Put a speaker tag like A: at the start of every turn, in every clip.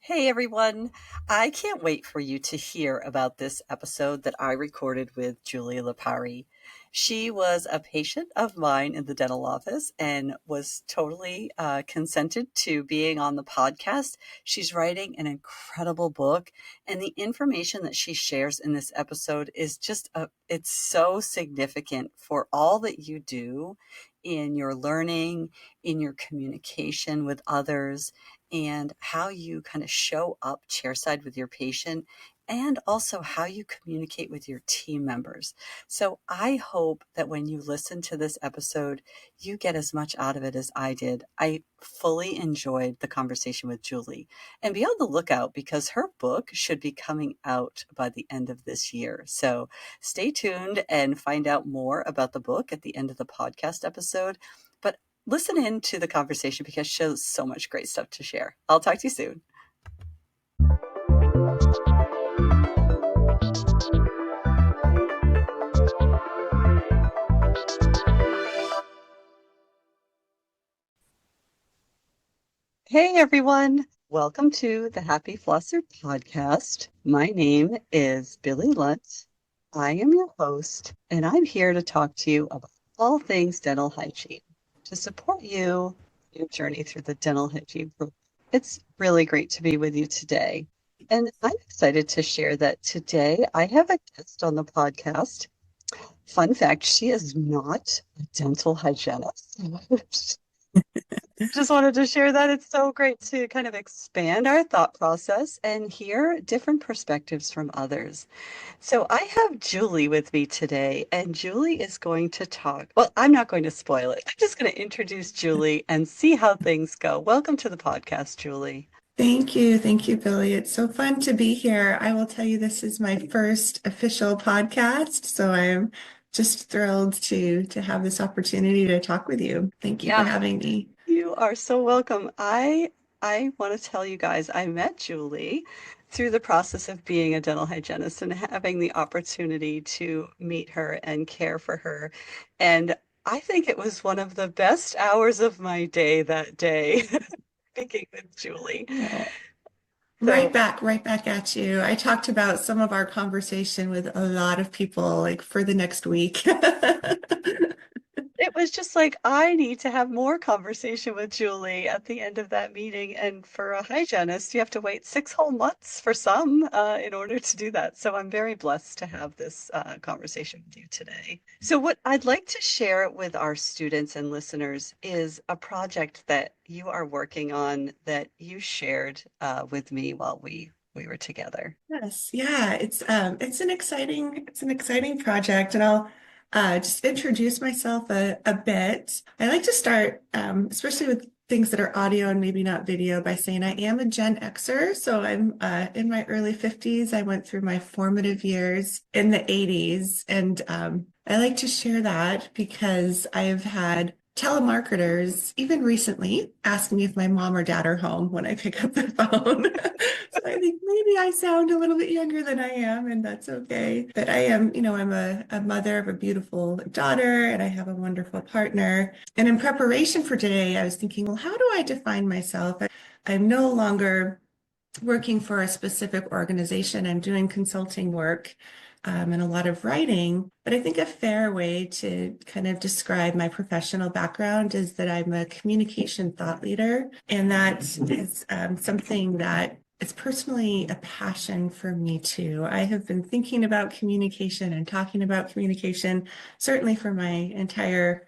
A: Hey everyone. I can't wait for you to hear about this episode that I recorded with Julie Leparri. She was a patient of mine in the dental office and was totally consented to being on the podcast. She's writing an incredible book, and the information that she shares in this episode is it's so significant for all that you do in your learning, in your communication with others, and how you kind of show up chairside with your patient, and also how you communicate with your team members. So I hope that when you listen to this episode, you get as much out of it as I did. I fully enjoyed the conversation with Julie. And be on the lookout because her book should be coming out by the end of this year. So stay tuned and find out more about the book at the end of the podcast episode. But listen in to the conversation because she has so much great stuff to share. I'll talk to you soon. Hey everyone. Welcome to the Happy Flosser podcast. My name is Billy Luntz. I am your host, and I'm here to talk to you about all things dental hygiene to support you in your journey through the dental hygiene program. It's really great to be with you today. And I'm excited to share that today I have a guest on the podcast. Fun fact, she is not a dental hygienist. Just wanted to share that. It's so great to kind of expand our thought process and hear different perspectives from others. So I have Julie with me today, and Julie is going to talk. Well, I'm not going to spoil it. I'm just going to introduce Julie and see how things go. Welcome to the podcast, Julie.
B: Thank you. Thank you, Billy. It's so fun to be here. I will tell you, this is my first official podcast, so I'm just thrilled to have this opportunity to talk with you. Thank you for
A: Yeah,
B: having me.
A: you are so welcome. I want to tell you guys, I met Julie through the process of being a dental hygienist and having the opportunity to meet her and care for her. And I think it was one of the best hours of my day that day, speaking with Julie.
B: Oh,
A: So
B: right back at you. I talked about some of our conversation with a lot of people, like for the next week.
A: it was just like, I need to have more conversation with Julie at the end of that meeting. And for a hygienist, you have to wait 6 whole months for some in order to do that. So I'm very blessed to have this conversation with you today. So, what I'd like to share with our students and listeners is a project that you are working on that you shared with me while we were together.
B: Yes, yeah, it's an exciting project, and I'll just introduce myself a bit. I like to start, especially with things that are audio and maybe not video, by saying I am a Gen Xer, so I'm in my early 50s. I went through my formative years in the 80s, and I like to share that because I've had telemarketers, even recently, ask me if my mom or dad are home when I pick up the phone. So I think maybe I sound a little bit younger than I am, and that's okay. But I am, I'm a mother of a beautiful daughter, and I have a wonderful partner. And in preparation for today, I was thinking, well, how do I define myself? I'm no longer working for a specific organization. I'm doing consulting work and a lot of writing. But I think a fair way to kind of describe my professional background is that I'm a communication thought leader. And that is something that is personally a passion for me too. I have been thinking about communication and talking about communication, certainly for my entire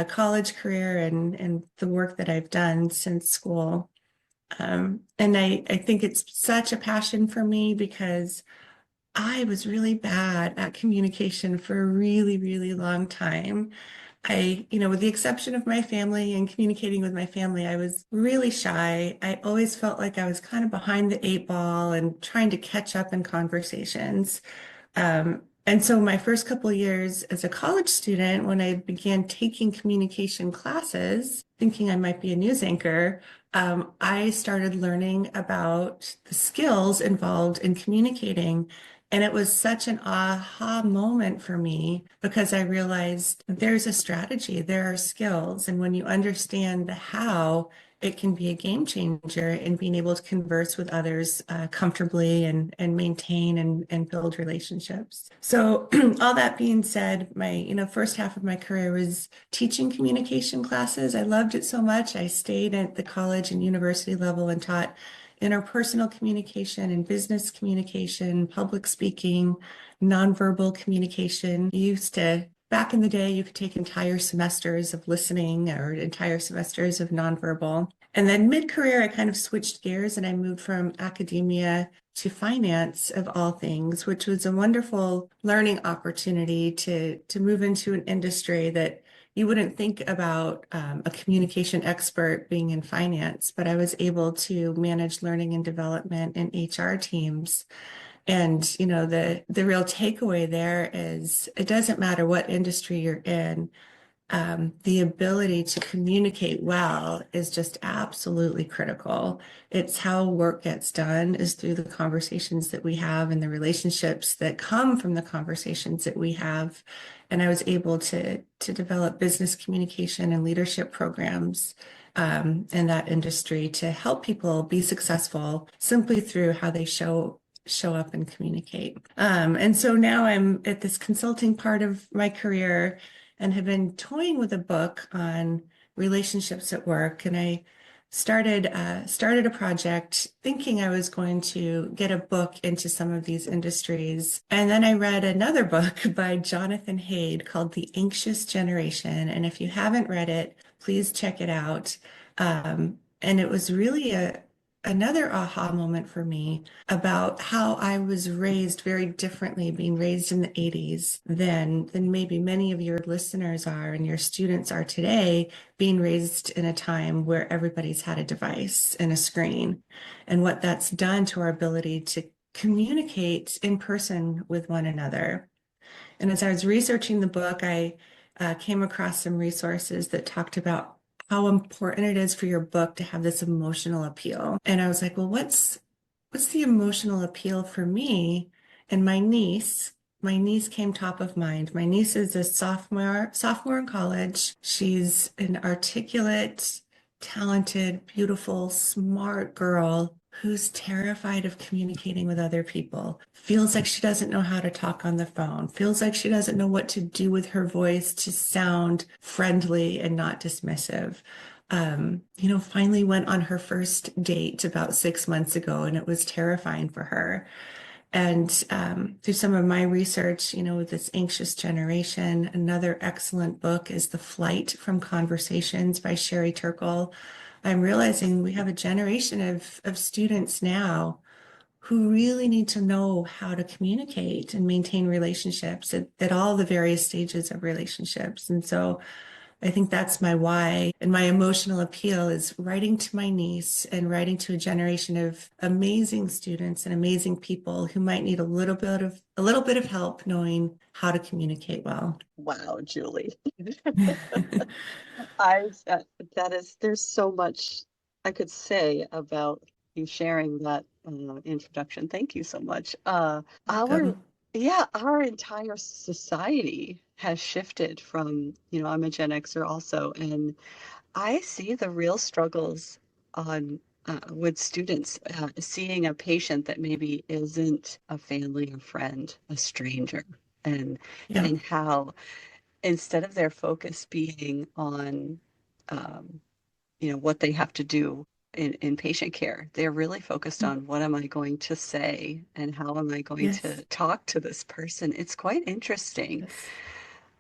B: college career and the work that I've done since school. And I think it's such a passion for me because I was really bad at communication for a really, really long time. With the exception of my family and communicating with my family, I was really shy. I always felt like I was kind of behind the eight ball and trying to catch up in conversations. And so my first couple of years as a college student, when I began taking communication classes, thinking I might be a news anchor, I started learning about the skills involved in communicating. And it was such an aha moment for me because I realized there's a strategy, there are skills. And when you understand the how, it can be a game changer in being able to converse with others comfortably and maintain and build relationships. So all that being said, my first half of my career was teaching communication classes. I loved it so much. I stayed at the college and university level and taught interpersonal communication and business communication, public speaking, nonverbal communication. Back in the day, you could take entire semesters of listening or entire semesters of nonverbal. And then mid-career, I kind of switched gears and I moved from academia to finance of all things, which was a wonderful learning opportunity to move into an industry that you wouldn't think about a communication expert being in finance, but I was able to manage learning and development in HR teams. And the real takeaway there is it doesn't matter what industry you're in, the ability to communicate well is just absolutely critical. It's how work gets done is through the conversations that we have and the relationships that come from the conversations that we have. And I was able to develop business communication and leadership programs in that industry to help people be successful simply through how they show up and communicate. And so now I'm at this consulting part of my career and have been toying with a book on relationships at work. And I started a project thinking I was going to get a book into some of these industries. And then I read another book by Jonathan Haidt called The Anxious Generation. And if you haven't read it, please check it out. And it was really another aha moment for me about how I was raised very differently, being raised in the 80s than maybe many of your listeners are and your students are today, being raised in a time where everybody's had a device and a screen, and what that's done to our ability to communicate in person with one another. And as I was researching the book, I came across some resources that talked about how important it is for your book to have this emotional appeal. And I was like, well, what's the emotional appeal for me? And my niece came top of mind. My niece is a sophomore in college. She's an articulate, talented, beautiful, smart girl who's terrified of communicating with other people, feels like she doesn't know how to talk on the phone, feels like she doesn't know what to do with her voice to sound friendly and not dismissive. Finally went on her first date about 6 months ago, and it was terrifying for her. And through some of my research, with this anxious generation, another excellent book is The Flight from Conversations by Sherry Turkle. I'm realizing we have a generation of students now who really need to know how to communicate and maintain relationships at all the various stages of relationships. And so I think that's my why and my emotional appeal is writing to my niece and writing to a generation of amazing students and amazing people who might need a little bit of help knowing how to communicate well.
A: Wow, Julie. I that is there's so much I could say about you sharing that introduction. Thank you so much. Our
B: Welcome.
A: yeah, our entire society has shifted from, I'm a Gen Xer also, and I see the real struggles on with students seeing a patient that maybe isn't a family or friend, a stranger, and
B: Yeah.
A: and how instead of their focus being on um, what they have to do in patient care, they're really focused on what am I going to say and how am I going to
B: Yes.
A: talk to this person. It's quite interesting.
B: Yes.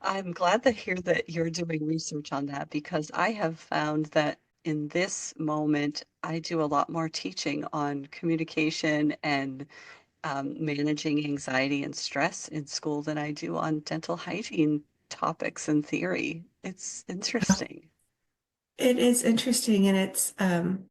A: I'm glad to hear that you're doing research on that because I have found that in this moment, I do a lot more teaching on communication and managing anxiety and stress in school than I do on dental hygiene topics and theory. It's interesting.
B: It is interesting, and it's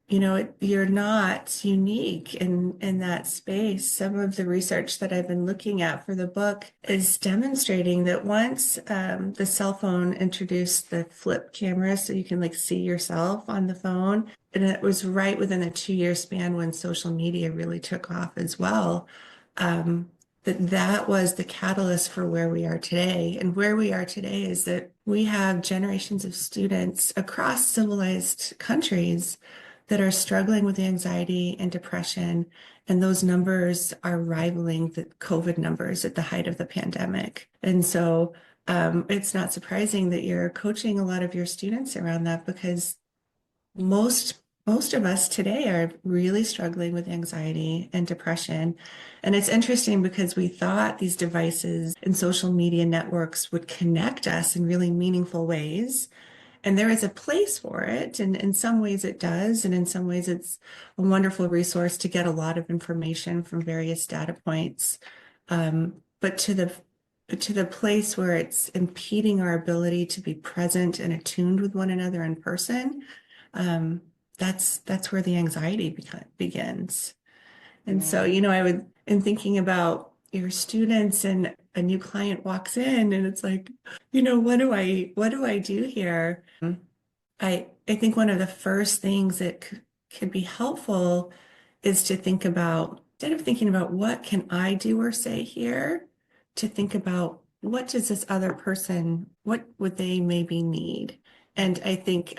B: you're not unique in that space. Some of the research that I've been looking at for the book is demonstrating that once the cell phone introduced the flip camera, so you can like see yourself on the phone, and it was right within a 2-year span when social media really took off as well. Um, that was the catalyst for where we are today. And where we are today is that we have generations of students across civilized countries that are struggling with anxiety and depression. And those numbers are rivaling the COVID numbers at the height of the pandemic. And so it's not surprising that you're coaching a lot of your students around that because most most of us today are really struggling with anxiety and depression. And it's interesting because we thought these devices and social media networks would connect us in really meaningful ways. And there is a place for it. And in some ways it does. And in some ways it's a wonderful resource to get a lot of information from various data points. But to the place where it's impeding our ability to be present and attuned with one another in person, um, that's where the anxiety begins. And so,
A: Yeah.
B: in thinking about your students and a new client walks in and it's like, what do I do here? I think one of the first things that could be helpful is to think about, instead of thinking about what can I do or say here, to think about what does this other person, what would they maybe need? And I think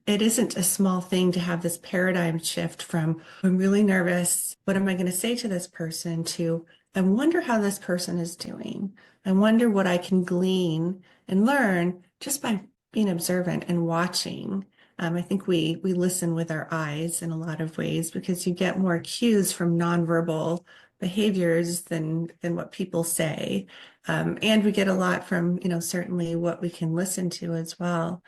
B: it isn't a small thing to have this paradigm shift from, I'm really nervous. What am I going to say to this person? To, I wonder how this person is doing. I wonder what I can glean and learn just by being observant and watching. I think we listen with our eyes in a lot of ways because you get more cues from nonverbal behaviors than what people say. And we get a lot from, certainly what we can listen to as well.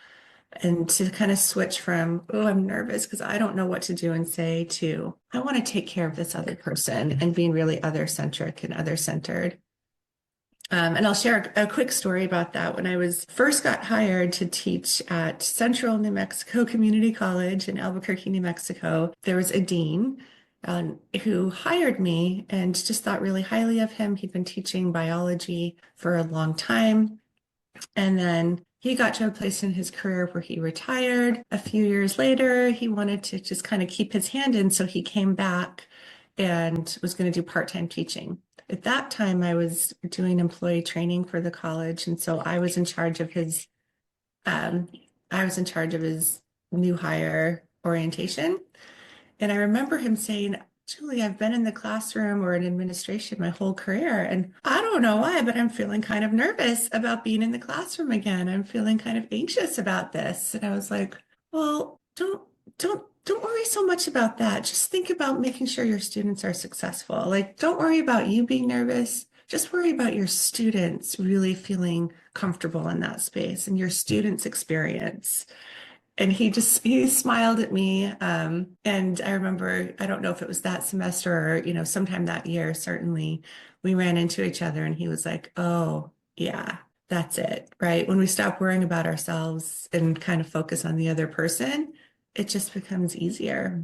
B: And to kind of switch from, oh, I'm nervous because I don't know what to do and say, to, I want to take care of this other person and being really other centric and other centered. And I'll share a quick story about that. When I was first got hired to teach at Central New Mexico Community College in Albuquerque, New Mexico, there was a dean who hired me and just thought really highly of him. He'd been teaching biology for a long time. And then he got to a place in his career where he retired. A few years later, he wanted to just kind of keep his hand in. So he came back and was going to do part-time teaching. At that time, I was doing employee training for the college. And so um, I was in charge of his new hire orientation. And I remember him saying, Julie, I've been in the classroom or in administration my whole career, and I don't know why, but I'm feeling kind of nervous about being in the classroom again. I'm feeling kind of anxious about this. And I was like, well, don't worry so much about that. Just think about making sure your students are successful. Like, don't worry about you being nervous. Just worry about your students really feeling comfortable in that space and your students' experience. And he smiled at me. And I remember, I don't know if it was that semester or, sometime that year, certainly we ran into each other and he was like, oh, yeah, that's it, right? When we stop worrying about ourselves and kind of focus on the other person, it just becomes easier.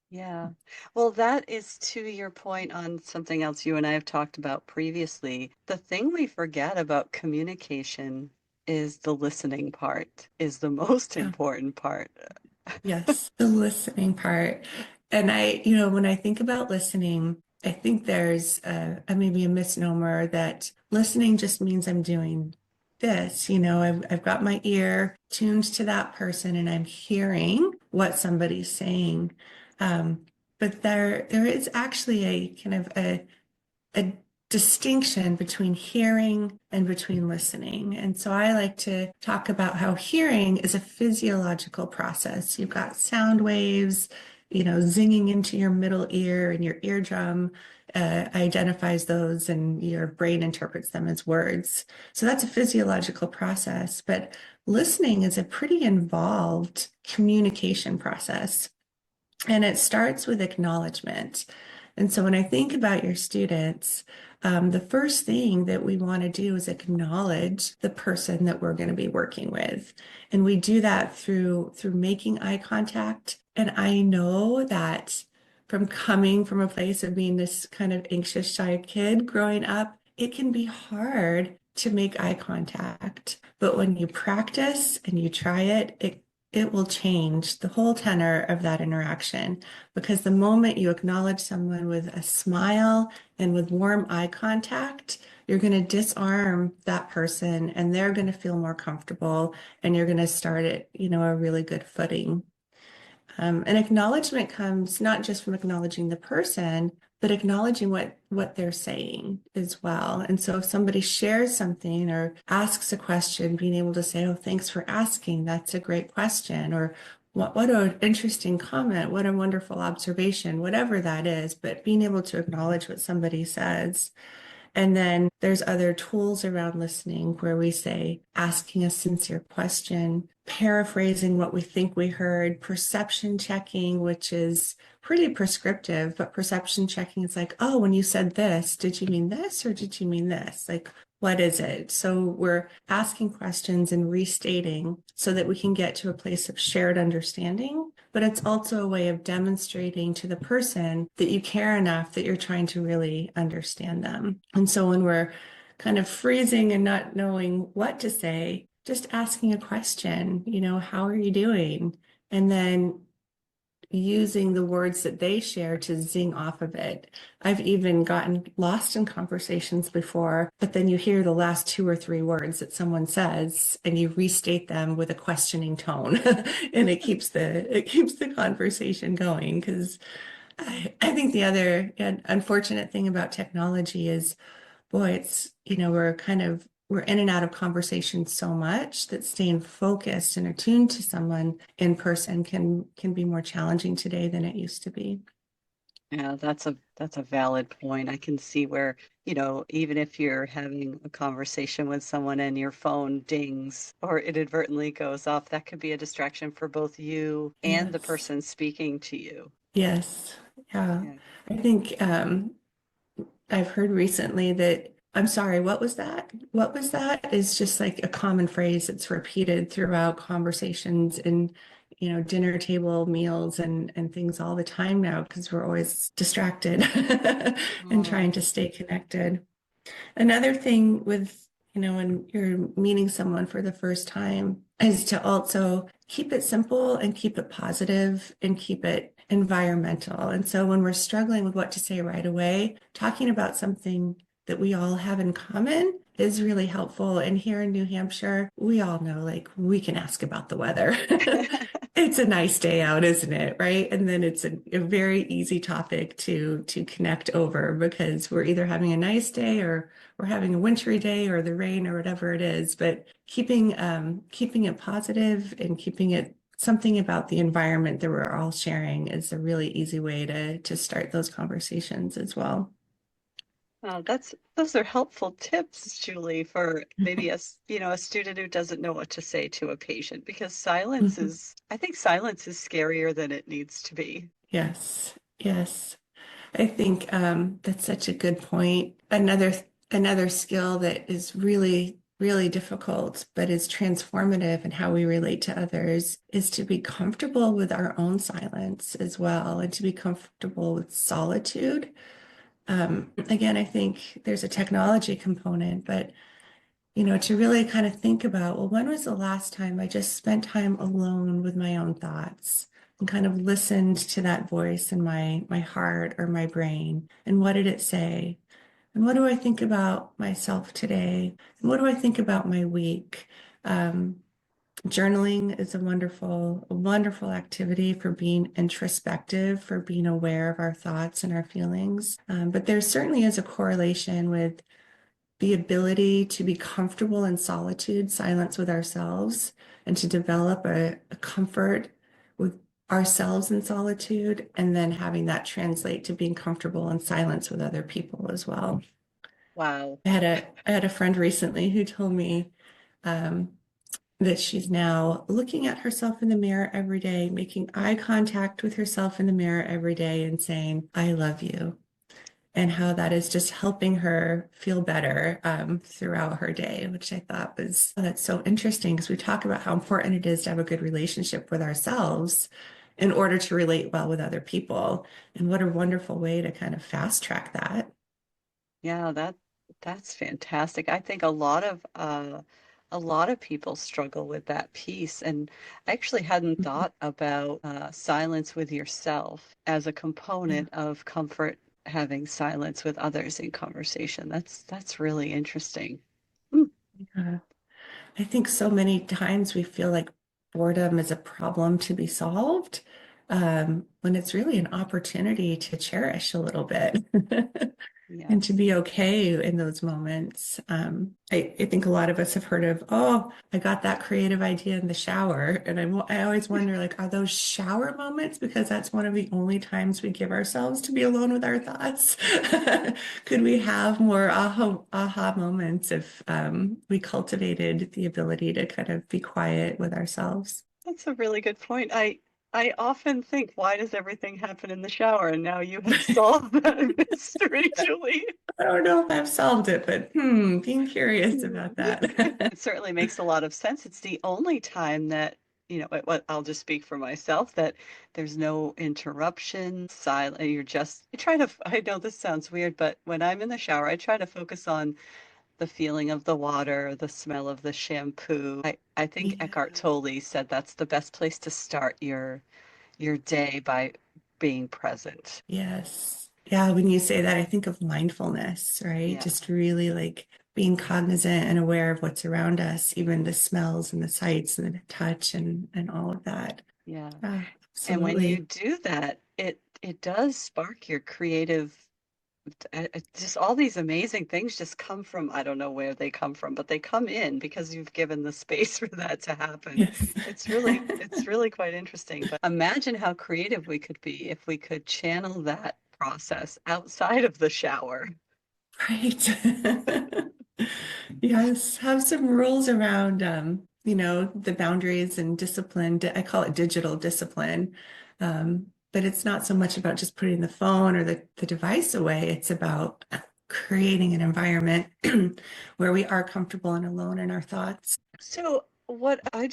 A: Yeah. Well, that is to your point on something else you and I have talked about previously. The thing we forget about communication is the listening part, is the most
B: Yeah.
A: important part.
B: Yes, the listening part. And when I think about listening, I think there's maybe a misnomer that listening just means I'm doing this. I've got my ear tuned to that person and I'm hearing what somebody's saying. But there is actually a kind of a distinction between hearing and between listening. And so I like to talk about how hearing is a physiological process. You've got sound waves, zinging into your middle ear, and your eardrum identifies those and your brain interprets them as words. So that's a physiological process. But listening is a pretty involved communication process. And it starts with acknowledgement. And so when I think about your students, the first thing that we want to do is acknowledge the person that we're going to be working with. And we do that through making eye contact. And I know that from coming from a place of being this kind of anxious, shy kid growing up, it can be hard to make eye contact. But when you practice and you try it, it will change the whole tenor of that interaction because the moment you acknowledge someone with a smile and with warm eye contact, you're going to disarm that person and they're going to feel more comfortable and you're going to start at, a really good footing. And acknowledgement comes not just from acknowledging the person, but acknowledging what they're saying as well. And so if somebody shares something or asks a question, being able to say, "Oh, thanks for asking. That's a great question," or what an interesting comment, what a wonderful observation, whatever that is, but being able to acknowledge what somebody says. And then there's other tools around listening where we say asking a sincere question, paraphrasing what we think we heard, perception checking, which is pretty prescriptive, but perception checking is like, oh, when you said this, did you mean this or did you mean this? Like, what is it? So we're asking questions and restating so that we can get to a place of shared understanding. But it's also a way of demonstrating to the person that you care enough that you're trying to really understand them. And so when we're kind of freezing and not knowing what to say, just asking a question, how are you doing? And then using the words that they share to zing off of it. I've even gotten lost in conversations before, but then you hear the last two or three words that someone says and you restate them with a questioning tone and it keeps the conversation going because I think the other unfortunate thing about technology is boy, it's, we're in and out of conversation so much that staying focused and attuned to someone in person can be more challenging today than it used to be.
A: Yeah, that's a valid point. I can see where, even if you're having a conversation with someone and your phone dings or inadvertently goes off, that could be a distraction for both you and the
B: Yes.
A: person speaking to you.
B: Yes. Yeah.
A: Yeah.
B: I think I've heard recently that I'm sorry, what was that? What was that? Is just like a common phrase that's repeated throughout conversations and dinner table meals and things all the time now because we're always distracted and trying
A: Oh,
B: to stay connected. Another thing with, when you're meeting someone for the first time is to also keep it simple and keep it positive and keep it environmental. And so when we're struggling with what to say right away, talking about something that we all have in common is really helpful. And here in New Hampshire, we all know like we can ask about the weather. It's a nice day out, isn't it? Right. And then it's a very easy topic to connect over because we're either having a nice day or we're having a wintry day or the rain or whatever it is. But keeping it positive and keeping it something about the environment that we're all sharing is a really easy way to start those conversations as well.
A: those are helpful tips, Julie, for maybe a student who doesn't know what to say to a patient because I think silence is scarier than it needs to be.
B: Yes, yes. I think that's such a good point. Another skill that is really, really difficult, but is transformative in how we relate to others, is to be comfortable with our own silence as well, and to be comfortable with solitude. Again, I think there's a technology component, but to really kind of think about, well, when was the last time I just spent time alone with my own thoughts and kind of listened to that voice in my heart or my brain? And what did it say? And what do I think about myself today? And what do I think about my week? Um, Journaling is a wonderful activity for being introspective, for being aware of our thoughts and our feelings. But there certainly is a correlation with the ability to be comfortable in solitude, silence with ourselves, and to develop a comfort with ourselves in solitude, and then having that translate to being comfortable in silence with other people as well.
A: Wow.
B: I had a friend recently who told me um, that she's now looking at herself in the mirror every day, making eye contact with herself in the mirror every day, and saying, "I love you." And how that is just helping her feel better throughout her day, which I thought was that's so interesting because we talk about how important it is to have a good relationship with ourselves in order to relate well with other people. And what a wonderful way to kind of fast track that.
A: Yeah, that's fantastic. I think a lot of people struggle with that piece. And I actually hadn't
B: Mhm.
A: thought about silence with yourself as a
B: Yeah.
A: component of comfort, having silence with others in conversation. That's really interesting. Mm,
B: Yeah. I think so many times we feel like boredom is a problem to be solved, when it's really an opportunity to cherish a little bit. And to
A: yes.
B: be okay in those moments. I think a lot of us have heard of, oh, I got that creative idea in the shower. And I always wonder, like, are those shower moments? Because that's one of the only times we give ourselves to be alone with our thoughts. Could we have more aha moments if we cultivated the ability to kind of be quiet with ourselves?
A: That's a really good point. I often think, why does everything happen in the shower? And now you have solved that mystery, Julie.
B: I don't know if I've solved it, but being curious about that.
A: It certainly makes a lot of sense. It's the only time that, what I'll just speak for myself, that there's no interruption, silent. You're just, I try to, I know this sounds weird, but when I'm in the shower, I try to focus on the feeling of the water, the smell of the shampoo. I think
B: Yeah.
A: Eckhart Tolle said that's the best place to start your day, by being present.
B: Yes. Yeah, when you say that, I think of mindfulness, right?
A: Yeah,
B: Just really like being cognizant and aware of what's around us, even the smells and the sights and the touch and all of that.
A: yeah.
B: Yeah,
A: And when you
B: absolutely.
A: do that, it does spark your creative, just all these amazing things just come from, I don't know where they come from, but they come in because you've given the space for that to happen.
B: Yes.
A: It's really quite interesting. But imagine how creative we could be if we could channel that process outside of the shower.
B: Right. Yes, have some rules around the boundaries and discipline. I call it digital discipline. But it's not so much about just putting the phone or the device away. It's about creating an environment where we are comfortable and alone in our thoughts.
A: So what I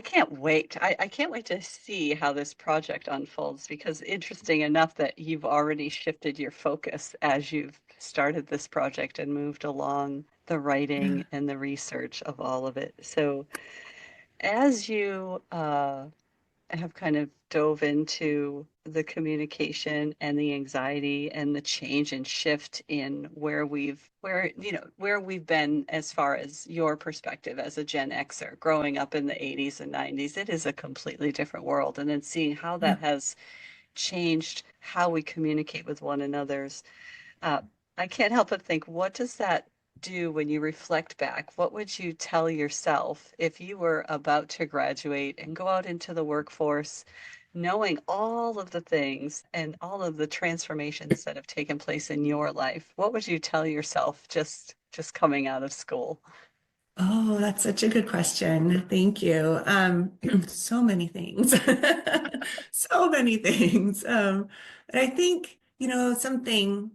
A: can't wait. I can't wait to see how this project unfolds, because interesting enough that you've already shifted your focus as you've started this project and moved along the
B: Yeah.
A: writing and the research of all of it. So as you have kind of dove into the communication and the anxiety and the change and shift in where we've been, as far as your perspective as a Gen Xer growing up in the 80s and 90s. It is a completely different world. And then seeing how
B: Yeah.
A: that has changed how we communicate with one another's, uh, I can't help but think, what does that do when you reflect back? What would you tell yourself if you were about to graduate and go out into the workforce, knowing all of the things and all of the transformations that have taken place in your life? What would you tell yourself just coming out of school?
B: Oh, that's such a good question. Thank you. So many things. So many things. And I think, something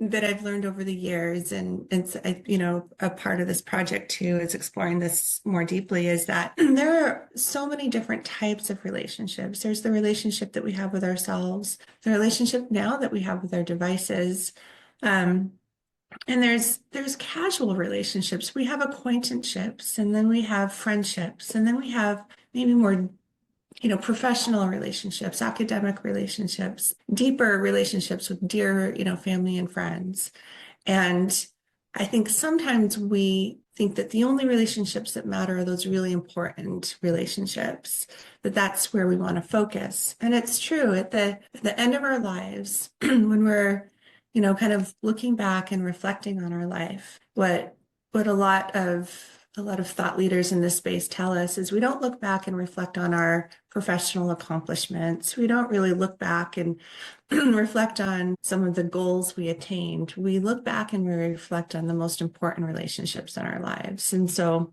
B: that I've learned over the years, and a part of this project too is exploring this more deeply, is that there are so many different types of relationships. There's the relationship that we have with ourselves, the relationship now that we have with our devices. Um, and there's casual relationships. We have acquaintanceships, and then we have friendships, and then we have maybe more, professional relationships, academic relationships, deeper relationships with dear, family and friends. And I think sometimes we think that the only relationships that matter are those really important relationships, that that's where we want to focus. And it's true at the end of our lives, when we're, kind of looking back and reflecting on our life, what a lot of thought leaders in this space tell us is we don't look back and reflect on our professional accomplishments. We don't really look back and reflect on some of the goals we attained. We look back and we reflect on the most important relationships in our lives. And so,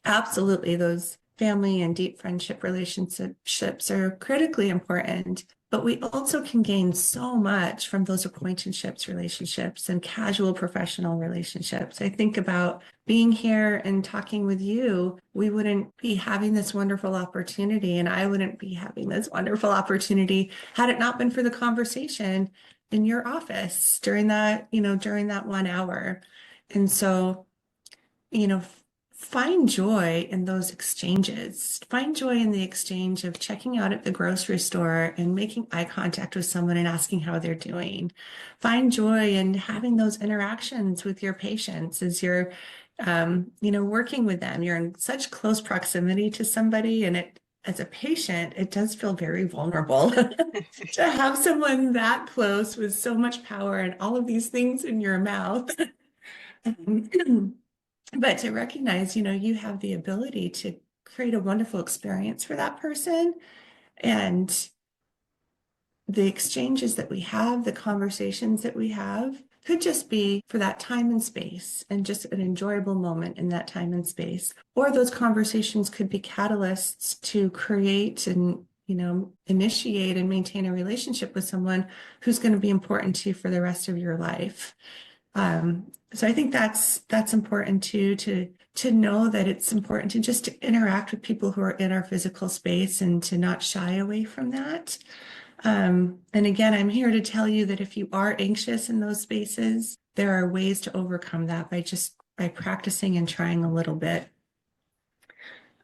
B: absolutely, those family and deep friendship relationships are critically important. But we also can gain so much from those acquaintanceships, relationships, and casual professional relationships. I think about being here and talking with you. We wouldn't be having this wonderful opportunity, and I wouldn't be having this wonderful opportunity had it not been for the conversation in your office during that 1 hour. And so, you know, find joy in those exchanges. Find joy in the exchange of checking out at the grocery store and making eye contact with someone and asking how they're doing. Find joy in having those interactions with your patients as you're, working with them. You're in such close proximity to somebody, and as a patient, it does feel very vulnerable to have someone that close with so much power and all of these things in your mouth. But to recognize, you have the ability to create a wonderful experience for that person. And the exchanges that we have, the conversations that we have, could just be for that time and space and just an enjoyable moment in that time and space. Or those conversations could be catalysts to create and initiate and maintain a relationship with someone who's going to be important to you for the rest of your life. So I think that's important too, to know that it's important to just to interact with people who are in our physical space and to not shy away from that. And again, I'm here to tell you that if you are anxious in those spaces, there are ways to overcome that by practicing and trying a little bit.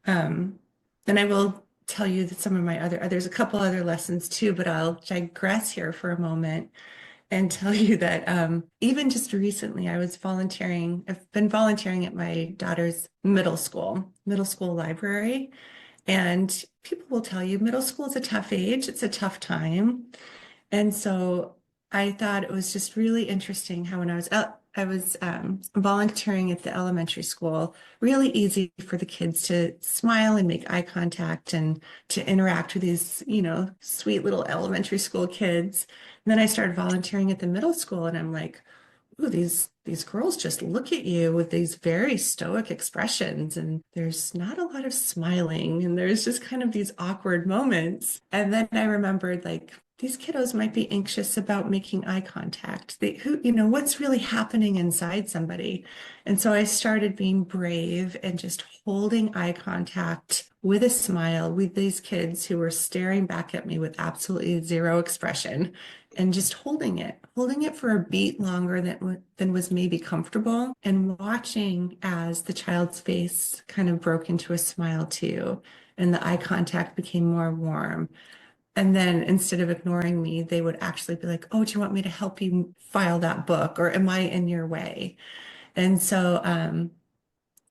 B: And I will tell you that there's a couple other lessons too, but I'll digress here for a moment and tell you that even just recently, I've been volunteering at my daughter's middle school library. And people will tell you middle school is a tough age, it's a tough time. And so I thought it was just really interesting how when I was volunteering at the elementary school, really easy for the kids to smile and make eye contact and to interact with these, sweet little elementary school kids. And then I started volunteering at the middle school, and I'm like, ooh, these girls just look at you with these very stoic expressions, and there's not a lot of smiling, and there's just kind of these awkward moments. And then I remembered, like, these kiddos might be anxious about making eye contact. What's really happening inside somebody? And so I started being brave and just holding eye contact with a smile with these kids who were staring back at me with absolutely zero expression, and just holding it for a beat longer than was maybe comfortable, and watching as the child's face kind of broke into a smile too, and the eye contact became more warm. And then instead of ignoring me, they would actually be like, oh, do you want me to help you file that book? Or am I in your way? And so,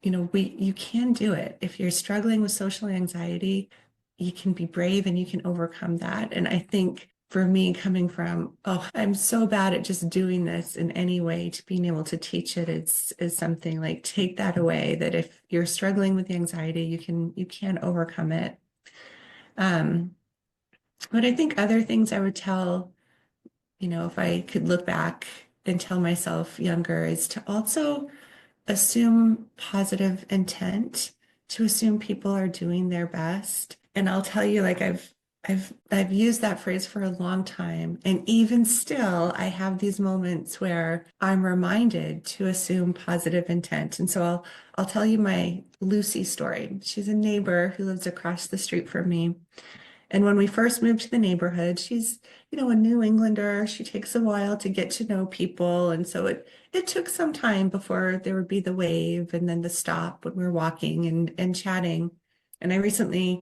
B: you can do it. If you're struggling with social anxiety, you can be brave and you can overcome that. And I think for me, coming from, oh, I'm so bad at just doing this in any way, to being able to teach it is something like, take that away, that if you're struggling with anxiety, you can overcome it. But I think other things I would tell, if I could look back and tell myself younger, is to also assume positive intent, to assume people are doing their best. And I'll tell you, like, I've used that phrase for a long time. And even still, I have these moments where I'm reminded to assume positive intent. And so I'll tell you my Lucy story. She's a neighbor who lives across the street from me. And when we first moved to the neighborhood, she's, a New Englander. She takes a while to get to know people. And so it took some time before there would be the wave and then the stop when we were walking and chatting. And we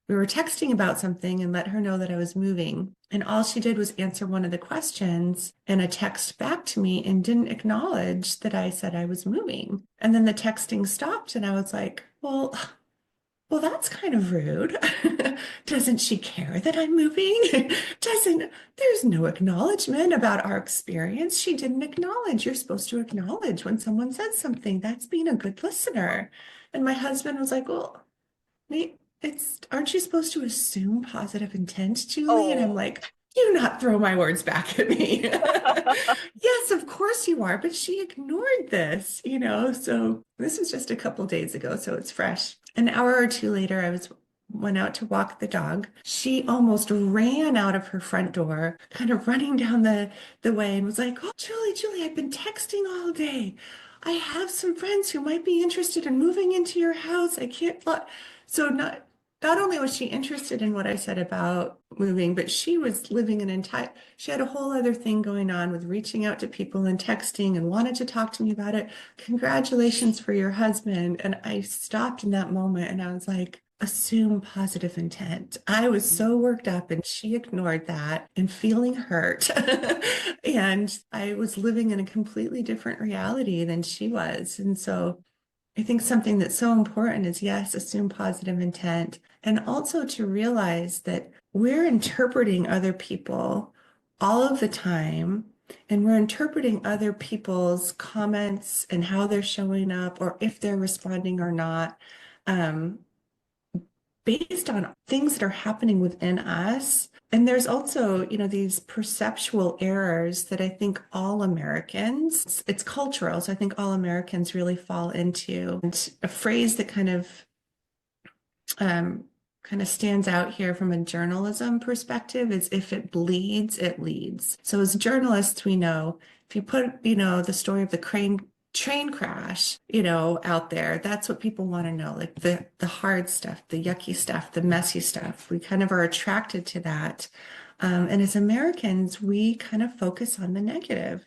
B: were texting about something and let her know that I was moving. And all she did was answer one of the questions and a text back to me, and didn't acknowledge that I said I was moving. And then the texting stopped, and I was like, well, that's kind of rude. Doesn't she care that I'm moving? There's no acknowledgement about our experience. She didn't acknowledge. You're supposed to acknowledge when someone says something. That's being a good listener. And my husband was like, well, aren't you supposed to assume positive intent, Julie? And I'm
A: Oh.
B: like, do not throw my words back at me. Yes, of course you are, but she ignored this, So this was just a couple days ago, so it's fresh. An hour or two later, went out to walk the dog. She almost ran out of her front door, kind of running down the way, and was like, oh, Julie, I've been texting all day. I have some friends who might be interested in moving into your house. I can't. So not not only was she interested in what I said about moving, but she was living she had a whole other thing going on with reaching out to people and texting and wanted to talk to me about it. Congratulations for your husband. And I stopped in that moment and I was like, assume positive intent. I was so worked up and she ignored that and feeling hurt. And I was living in a completely different reality than she was. And so I think something that's so important is yes, assume positive intent, and also to realize that we're interpreting other people all of the time, and we're interpreting other people's comments and how they're showing up or if they're responding or not, um, based on things that are happening within us. And there's also, these perceptual errors that I think all Americans, it's cultural, so I think all Americans really fall into. And a phrase that kind of stands out here from a journalism perspective is if it bleeds, it leads. So as journalists, we know if you put, the story of the train crash, out there, that's what people want to know, like the hard stuff, the yucky stuff, the messy stuff. We kind of are attracted to that. And as Americans, we kind of focus on the negative,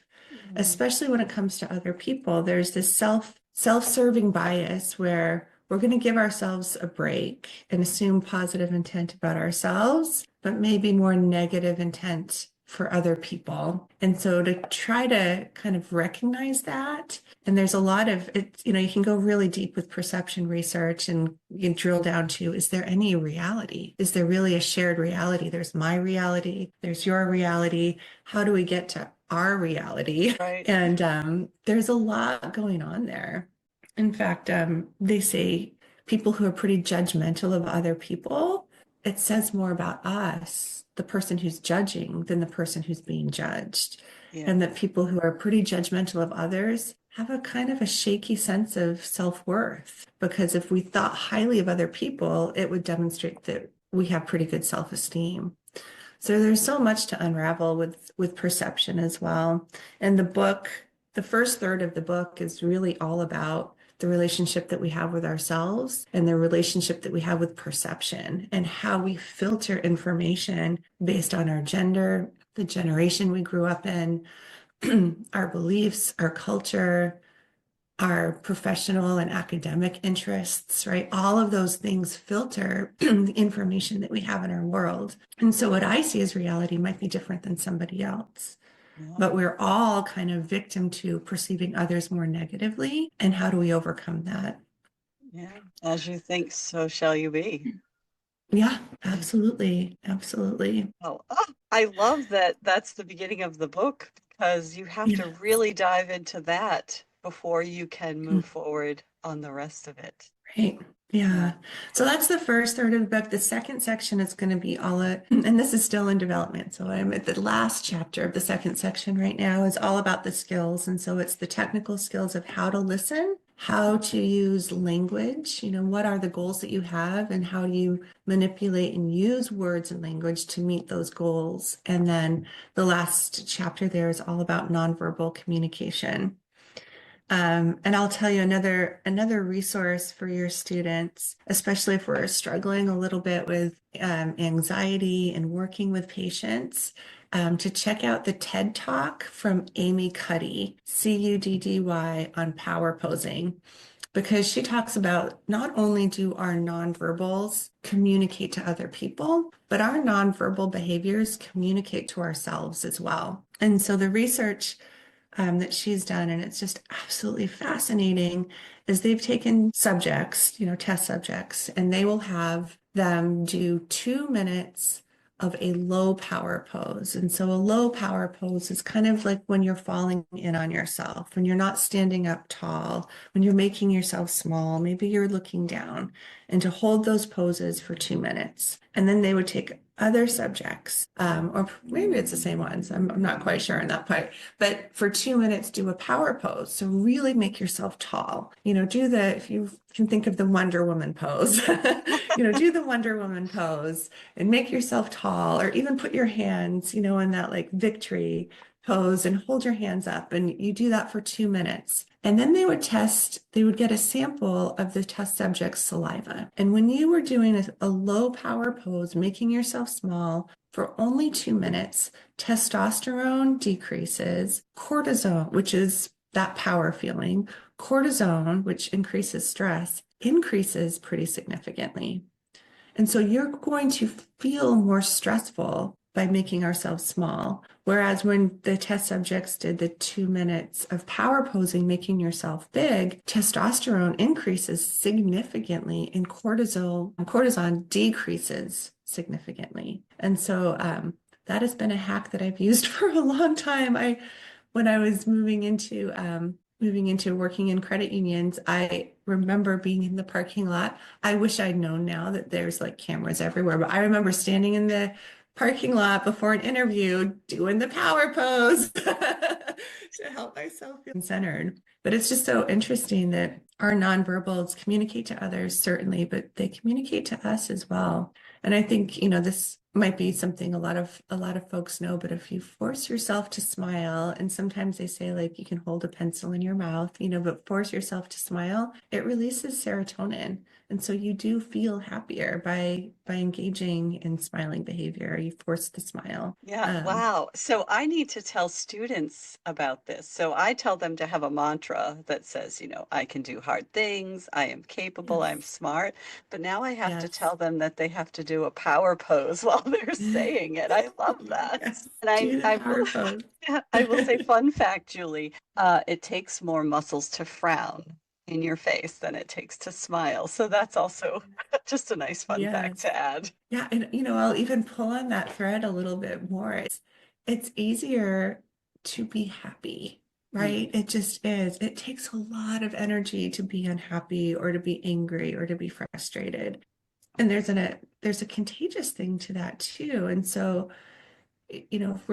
A: Mm.
B: especially when it comes to other people. There's this self-serving bias where we're going to give ourselves a break and assume positive intent about ourselves, but maybe more negative intent for other people. And so to try to kind of recognize that, and there's a lot of it, you can go really deep with perception research and you can drill down to, is there any reality? Is there really a shared reality? There's my reality, there's your reality. How do we get to our reality?
A: Right.
B: And there's a lot going on there. In fact, they say people who are pretty judgmental of other people, it says more about us, the person who's judging, than the person who's being judged.
A: Yeah.
B: And that people who are pretty judgmental of others have a kind of a shaky sense of self-worth. Because if we thought highly of other people, it would demonstrate that we have pretty good self-esteem. So there's so much to unravel with perception as well. And the first third of the book is really all about the relationship that we have with ourselves and the relationship that we have with perception and how we filter information based on our gender, the generation we grew up in, our beliefs, our culture, our professional and academic interests, right? All of those things filter the information that we have in our world. And so what I see as reality might be different than somebody else.
A: Yeah.
B: But we're all kind of victim to perceiving others more negatively. And how do we overcome that?
A: Yeah. As you think, so shall you be.
B: Yeah, absolutely. Absolutely.
A: Oh, I love that that's the beginning of the book because you have
B: Yeah.
A: to really dive into that before you can move forward on the rest of it.
B: Right.
A: Yeah.
B: Yeah. So that's the first third of the book. The second section is going to be and this is still in development. So I'm at the last chapter of the second section right now, is all about the skills. And so it's the technical skills of how to listen, how to use language, what are the goals that you have, and how do you manipulate and use words and language to meet those goals. And then the last chapter there is all about nonverbal communication. And I'll tell you another resource for your students, especially if we're struggling a little bit with anxiety and working with patients, to check out the TED Talk from Amy Cuddy, Cuddy, on power posing, because she talks about not only do our nonverbals communicate to other people, but our nonverbal behaviors communicate to ourselves as well. And so the research that she's done, and it's just absolutely fascinating, is they've taken subjects, test subjects, and they will have them do 2 minutes of a low power pose. And so a low power pose is kind of like when you're falling in on yourself, when you're not standing up tall, when you're making yourself small, maybe you're looking down, and to hold those poses for 2 minutes. And then they would take other subjects, or maybe it's the same ones. I'm not quite sure on that part, but for 2 minutes, do a power pose. So really make yourself tall. If you can think of the Wonder Woman pose, do the Wonder Woman pose and make yourself tall, or even put your hands, in that like victory pose and hold your hands up. And you do that for 2 minutes. And then they would get a sample of the test subject's saliva. And when you were doing a low power pose, making yourself small for only 2 minutes, testosterone decreases, cortisol, which is that power feeling, cortisone, which increases stress, increases pretty significantly. And so you're going to feel more stressful by making ourselves small. Whereas when the test subjects did the 2 minutes of power posing, making yourself big, testosterone increases significantly and cortisol decreases significantly. And so that has been a hack that I've used for a long time. When I was moving into working in credit unions, I remember being in the parking lot. I wish I'd known now that there's like cameras everywhere, but I remember standing in the parking lot before an interview doing the power pose to help myself feel centered. But it's just so interesting that our nonverbals communicate to others, certainly, but they communicate to us as well. And I think, this might be something a lot of folks know, but if you force yourself to smile, and sometimes they say like you can hold a pencil in your mouth, but force yourself to smile, it releases serotonin. And so you do feel happier by engaging in smiling behavior. You force the smile.
A: Yeah, wow. So I need to tell students about this. So I tell them to have a mantra that says, I can do hard things, I am capable, I'm
B: Yes.
A: smart. But now I have to
B: Yes.
A: tell them that they have to do a power pose while they're saying it. I love that.
B: Yes.
A: And
B: Do the
A: I will,
B: power pose.
A: yeah, I will say, fun fact, Julie, it takes more muscles to frown in your face than it takes to smile. So that's also just a nice fun fact
B: Yes.
A: to add.
B: Yeah, and I'll even pull on that thread a little bit more. It's easier to be happy,
A: Mm.
B: right? It just is. It takes a lot of energy to be unhappy or to be angry or to be frustrated. And there's a contagious thing to that too. And so, if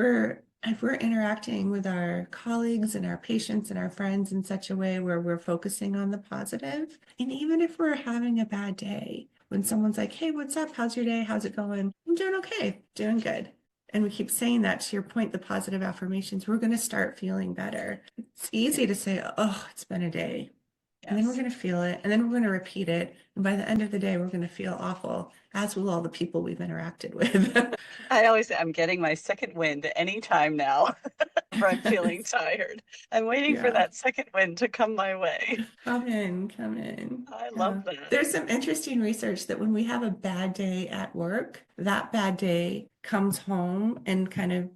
B: we're interacting with our colleagues and our patients and our friends in such a way where we're focusing on the positive, and even if we're having a bad day, when someone's like, "Hey, what's up? How's your day? How's it going?" "I'm doing okay, doing good." And we keep saying that, to your point, the positive affirmations, we're going to start feeling better. It's easy to say, "Oh, it's been a day." And then we're
A: Yes.
B: going to feel it, and then we're going to repeat it. And by the end of the day, we're going to feel awful, as will all the people we've interacted with.
A: I always say I'm getting my second wind anytime now whenever I'm feeling tired. I'm waiting for
B: Yeah.
A: that second wind to come my way.
B: Come in, come in.
A: I
B: Yeah.
A: love that.
B: There's some interesting research that when we have a bad day at work, that bad day comes home and kind of,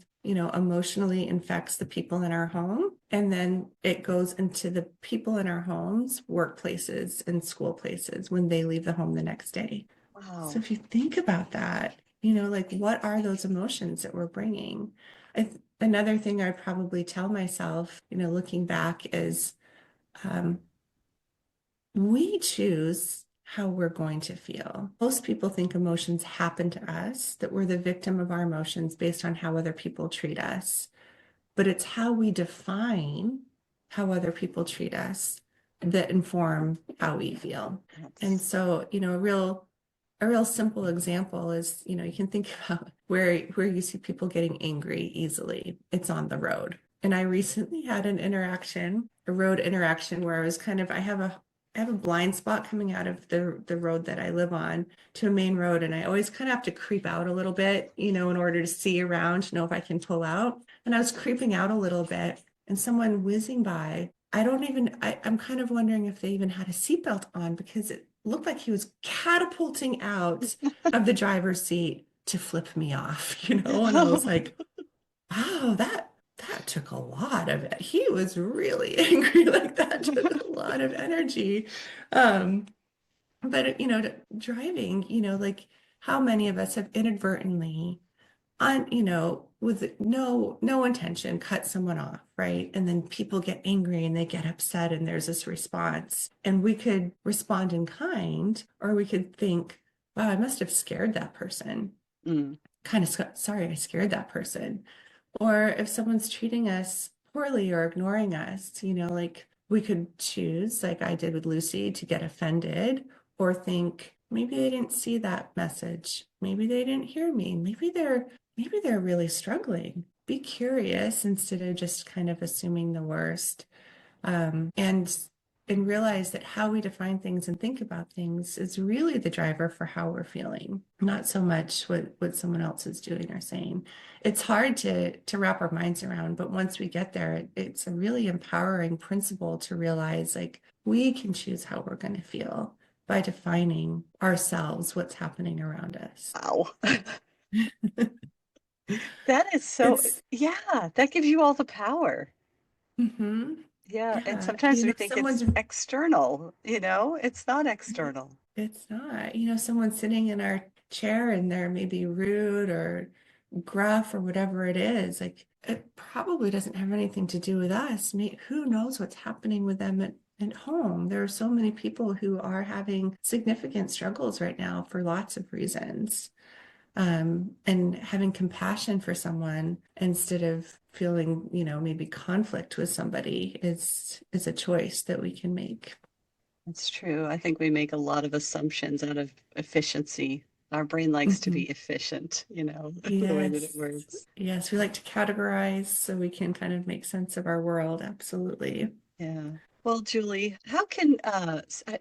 B: emotionally infects the people in our home. And then it goes into the people in our homes, workplaces, and school places when they leave the home the next day. So
A: Wow.
B: if you think about that, like what are those emotions that we're bringing? Another thing I'd probably tell myself, looking back is, um, we choose how we're going to feel. Most people think emotions happen to us, that we're the victim of our emotions based on how other people treat us. But it's how we define how other people treat us that inform how we feel. And
A: That's
B: so, a real simple example is, you can think about where you see people getting angry easily. It's on the road. And I recently had a road interaction where I was I have a blind spot coming out of the road that I live on to a main road. And I always kind of have to creep out a little bit, in order to see around, to know if I can pull out. And I was creeping out a little bit and someone whizzing by. I'm kind of wondering if they even had a seatbelt on because it looked like he was catapulting out of the driver's seat to flip me off, and I was like, wow, that took a lot of it. He was really angry. Like that took a lot of energy. Um, but driving, like how many of us have inadvertently with no intention, cut someone off, right? And then people get angry and they get upset and there's this response. And we could respond in kind, or we could think, wow, I must have scared that person.
A: mm,
B: Kind of sorry I scared that person. Or if someone's treating us poorly or ignoring us, like we could choose, like I did with Lucy, to get offended or think maybe they didn't see that message. Maybe they didn't hear me. Maybe they're really struggling. be curious instead of just kind of assuming the worst. And realize that how we define things and think about things is really the driver for how we're feeling, not so much what someone else is doing or saying. It's hard to wrap our minds around, but once we get there, it's a really empowering principle to realize like we can choose how we're going to feel by defining ourselves, what's happening around us.
A: Wow. That is so,
B: It's
A: yeah, that gives you all the power. Yeah, and
B: yeah,
A: sometimes we think it's
B: someone's
A: external, it's not external.
B: It's not, someone sitting in our chair and they're maybe rude or gruff or whatever it is. Like it probably doesn't have anything to do with us. Who knows what's happening with them at home? There are so many people who are having significant struggles right now for lots of reasons. And having compassion for someone instead of feeling, maybe conflict with somebody is a choice that we can make.
A: It's true. I think we make a lot of assumptions out of efficiency. Our brain likes to be
B: Mhm.
A: efficient, the way that it
B: Yes.
A: works.
B: Yes, we like to categorize so we can kind of make sense of our world. Absolutely.
A: Yeah. Well, Julie, how can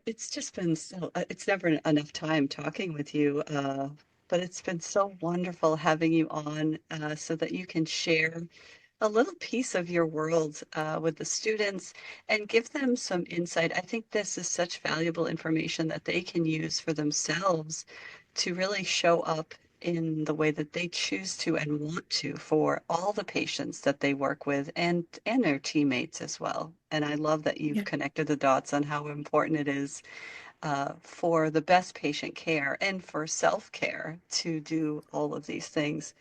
A: it's just been so it's never enough time talking with you, but it's been so wonderful having you on so that you can share a little piece of your world with the students and give them some insight. I think this is such valuable information that they can use for themselves to really show up in the way that they choose to and want to for all the patients that they work with and their teammates as well. And I love that you've
B: Yeah.
A: connected the dots on how important it is for the best patient care and for self-care to do all of these things.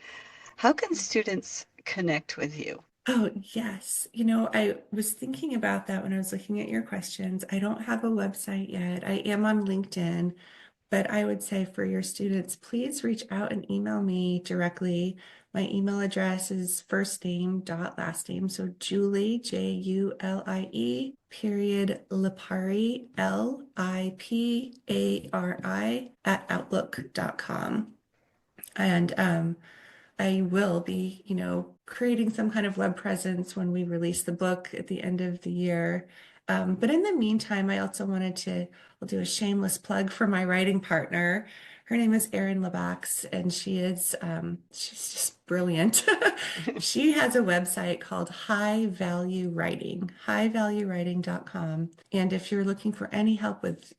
A: How can students connect with you?
B: Oh, yes. I was thinking about that when I was looking at your questions. I don't have a website yet. I am on LinkedIn, but I would say for your students, please reach out and email me directly. My email address is first name dot last name. So Julie, Julie, period, Lipari, Lipari at outlook.com. And I will be, creating some kind of web presence when we release the book at the end of the year. But in the meantime, I also I'll do a shameless plug for my writing partner. Her name is Erin Labax, and she's just brilliant. She has a website called High Value Writing, highvaluewriting.com. And if you're looking for any help with,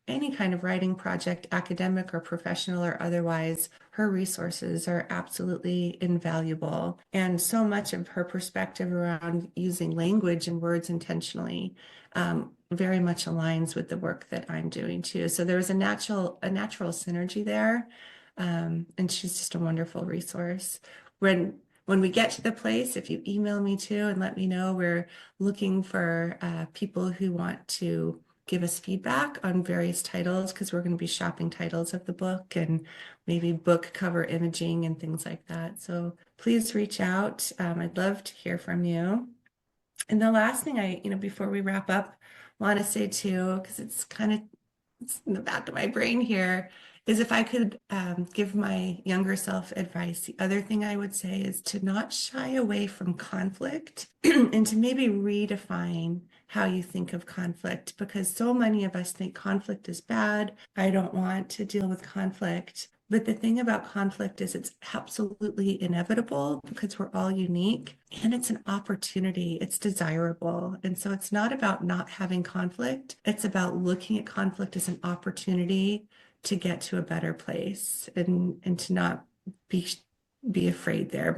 B: any kind of writing project, academic or professional or otherwise, her resources are absolutely invaluable. And so much of her perspective around using language and words intentionally very much aligns with the work that I'm doing too. So there was a natural synergy there. And she's just a wonderful resource. When we get to the place, if you email me too and let me know, we're looking for people who want to give us feedback on various titles because we're going to be shopping titles of the book and maybe book cover imaging and things like that. So please reach out. I'd love to hear from you. And the last thing before we wrap up, want to say too, because it's in the back of my brain here, is if I could give my younger self advice, the other thing I would say is to not shy away from conflict and to maybe redefine how you think of conflict, because so many of us think conflict is bad. I don't want to deal with conflict. But the thing about conflict is it's absolutely inevitable because we're all unique and it's an opportunity. It's desirable. And so it's not about not having conflict. It's about looking at conflict as an opportunity to get to a better place and to not be be afraid there.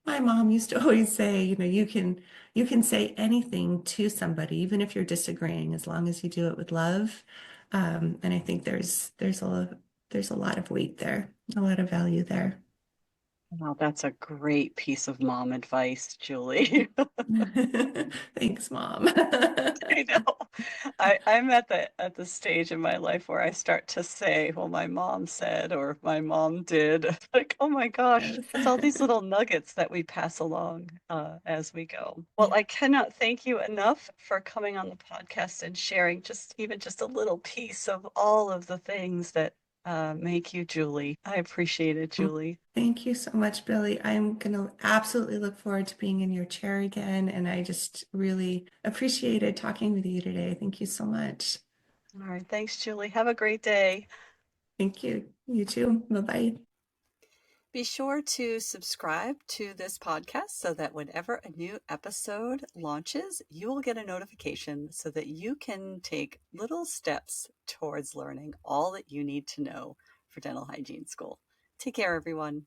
B: My mom used to always say, you can say anything to somebody, even if you're disagreeing, as long as you do it with love. And I think there's a lot of weight there, a lot of value there.
A: Wow, that's a great piece of mom advice, Julie.
B: Thanks, Mom.
A: I know. I'm at the stage in my life where I start to say, well, my mom said or my mom did. Like, oh my gosh,
B: Yes.
A: it's all these little nuggets that we pass along as we go. Well,
B: Yeah.
A: I cannot thank you enough for coming on the podcast and sharing just even just a little piece of all of the things that Thank you, Julie. I appreciate it, Julie.
B: Thank you so much, Billy. I'm going to absolutely look forward to being in your chair again. And I just really appreciated talking with you today. Thank you so much.
A: All right. Thanks, Julie. Have a great day.
B: Thank you. You too. Bye-bye.
A: Be sure to subscribe to this podcast so that whenever a new episode launches, you will get a notification so that you can take little steps towards learning all that you need to know for dental hygiene school. Take care, everyone.